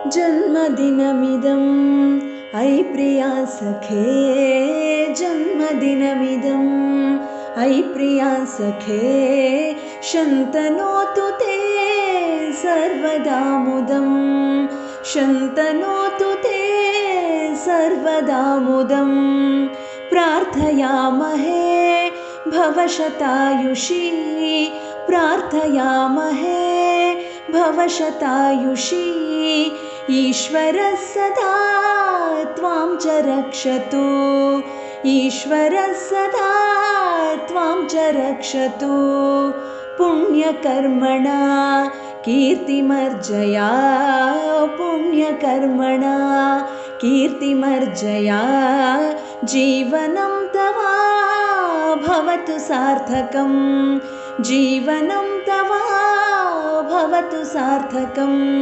जन्मदिनमिदं अयि प्रिया सखे, जन्मदिनमिदं अयि प्रिया सखे, शन्तनोतु ते सर्वदा मुदं, शन्तनोतु ते सर्वदा मुदं। प्रार्थयामहे भव शतायुषी, प्रार्थयामहे भव शतायुषी, ईश्वरः सदा त्वां च रक्षतु, ईश्वरः सदा त्वां च रक्षतु। पुण्यकर्मणा कीर्तिमर्जया, पुण्यकर्मणा कीर्तिमर्जया, जीवनं तव भवतु सार्थकं, जीवनं तव भवतु सार्थकम्।